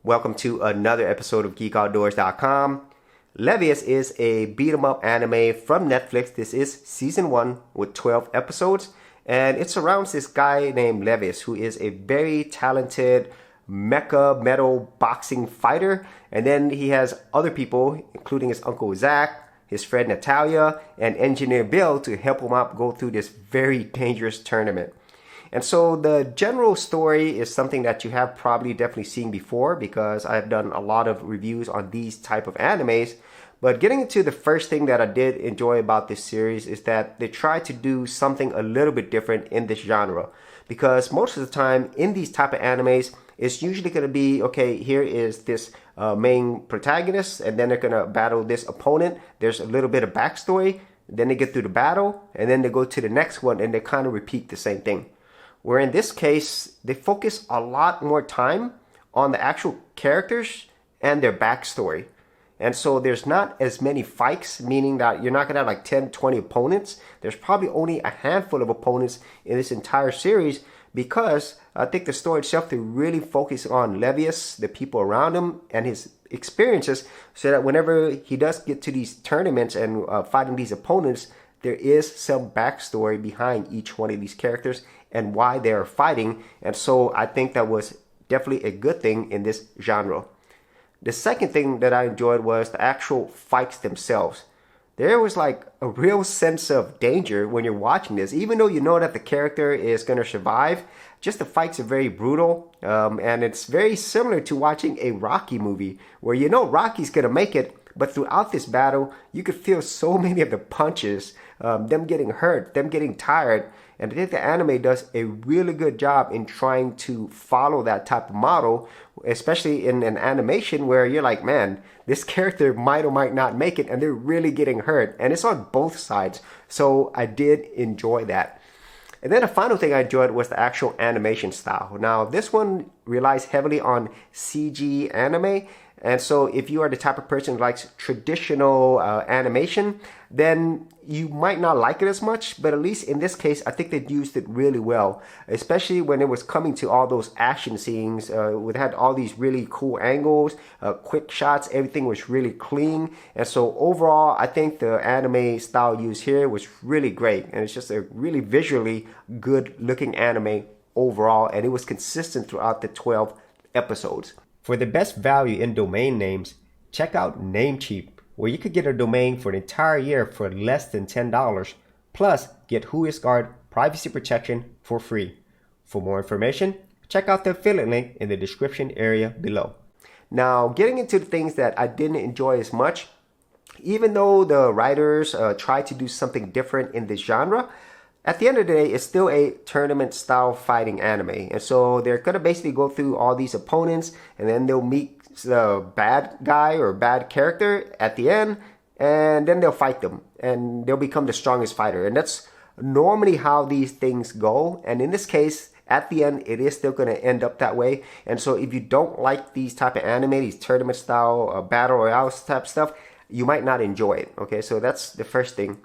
Welcome to another episode of GeekOutdoors.com. Levius is a beat-em-up anime from Netflix. This is season 1 with 12 episodes. And it surrounds this guy named Levius, who is a very talented mecha metal boxing fighter. And then he has other people, including his uncle Zach, his friend Natalia, and engineer Bill to help him out go through this very dangerous tournament. And so the general story is something that you have probably definitely seen before because I've done a lot of reviews on these type of animes. But getting into the first thing that I did enjoy about this series is that they try to do something a little bit different in this genre. Because most of the time in these type of animes, it's usually going to be, okay, here is this main protagonist, and then they're going to battle this opponent. There's a little bit of backstory, then they get through the battle, and then they go to the next one, and they kind of repeat the same thing. Where in this case, they focus a lot more time on the actual characters and their backstory. And so there's not as many fights, meaning that you're not going to have like 10, 20 opponents. There's probably only a handful of opponents in this entire series because I think the story itself to really focus on Levius, the people around him, and his experiences so that whenever he does get to these tournaments and fighting these opponents, there is some backstory behind each one of these characters and why they are fighting. And so I think that was definitely a good thing in this genre. The second thing that I enjoyed was the actual fights themselves. There was like a real sense of danger when you're watching this. Even though you know that the character is going to survive, just the fights are very brutal. And it's very similar to watching a Rocky movie where you know Rocky's going to make it. But throughout this battle, you could feel so many of the punches, them getting hurt, them getting tired. And I think the anime does a really good job in trying to follow that type of model, especially in an animation where you're like, man, this character might or might not make it, and they're really getting hurt. And it's on both sides. So I did enjoy that. And then the final thing I enjoyed was the actual animation style. Now, this one relies heavily on CG anime. And so if you are the type of person who likes traditional animation, then you might not like it as much. But at least in this case, I think they used it really well, especially when it was coming to all those action scenes. We had all these really cool angles, quick shots. Everything was really clean. And so overall, I think the anime style used here was really great. And it's just a really visually good looking anime overall. And it was consistent throughout the 12 episodes. For the best value in domain names, check out Namecheap, where you could get a domain for an entire year for less than $10, plus get WhoisGuard privacy protection for free. For more information, check out the affiliate link in the description area below. Now, getting into the things that I didn't enjoy as much, even though the writers tried to do something different in this genre, at the end of the day, it's still a tournament-style fighting anime. And so they're going to basically go through all these opponents, and then they'll meet the bad guy or bad character at the end, and then they'll fight them, and they'll become the strongest fighter. And that's normally how these things go. And in this case, at the end, it is still going to end up that way. And so if you don't like these type of anime, these tournament-style battle royale type stuff, you might not enjoy it. Okay, so that's the first thing.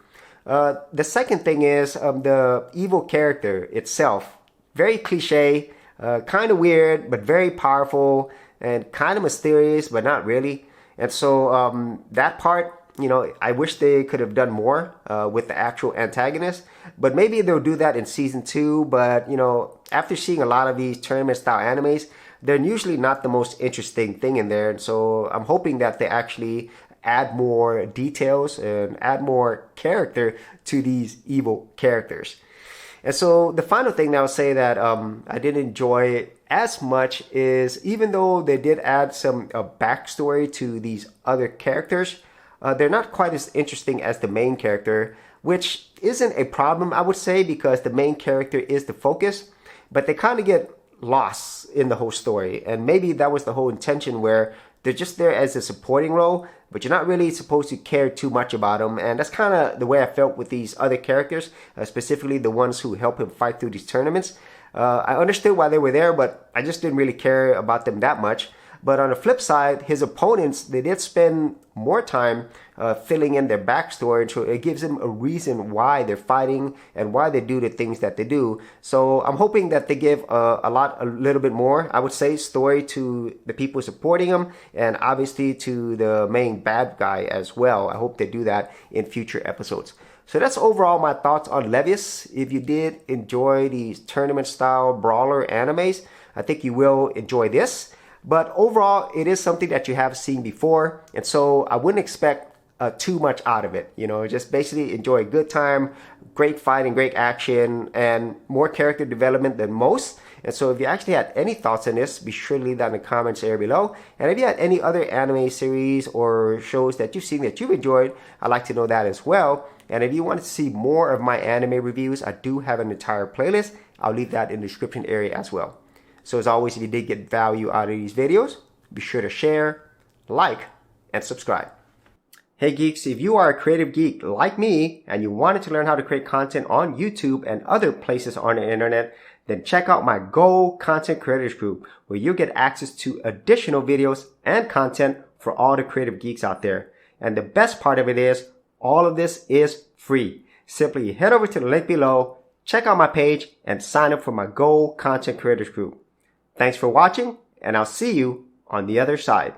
The second thing is the evil character itself. Very cliche, kind of weird, but very powerful and kind of mysterious, but not really. And so that part, you know, I wish they could have done more with the actual antagonist. But maybe they'll do that in season 2. But, you know, after seeing a lot of these tournament-style animes, they're usually not the most interesting thing in there. And so I'm hoping that they actually add more details and add more character to these evil characters. And so the final thing that I'll say that I didn't enjoy as much is, even though they did add some backstory to these other characters, they're not quite as interesting as the main character, which isn't a problem, I would say, because the main character is the focus, but they kind of get lost in the whole story. And maybe that was the whole intention, where they're just there as a supporting role, but you're not really supposed to care too much about them. And that's kind of the way I felt with these other characters, specifically the ones who help him fight through these tournaments. I understood why they were there, but I just didn't really care about them that much. But on the flip side, his opponents, they did spend more time filling in their backstory, so it gives them a reason why they're fighting and why they do the things that they do. So I'm hoping that they give a little bit more, I would say, story to the people supporting him, and obviously to the main bad guy as well. I hope they do that in future episodes. So that's overall my thoughts on Levius. If you did enjoy these tournament style brawler animes, I think you will enjoy this. But overall, it is something that you have seen before, and so I wouldn't expect too much out of it. You know, just basically enjoy a good time, great fighting, great action, and more character development than most. And so if you actually had any thoughts on this, be sure to leave that in the comments area below. And if you had any other anime series or shows that you've seen that you've enjoyed, I'd like to know that as well. And if you want to see more of my anime reviews, I do have an entire playlist. I'll leave that in the description area as well. So as always, if you did get value out of these videos, be sure to share, like, and subscribe. Hey geeks, if you are a creative geek like me and you wanted to learn how to create content on YouTube and other places on the internet, then check out my Go Content Creators group, where you'll get access to additional videos and content for all the creative geeks out there. And the best part of it is, all of this is free. Simply head over to the link below, check out my page, and sign up for my Go Content Creators group. Thanks for watching, and I'll see you on the other side.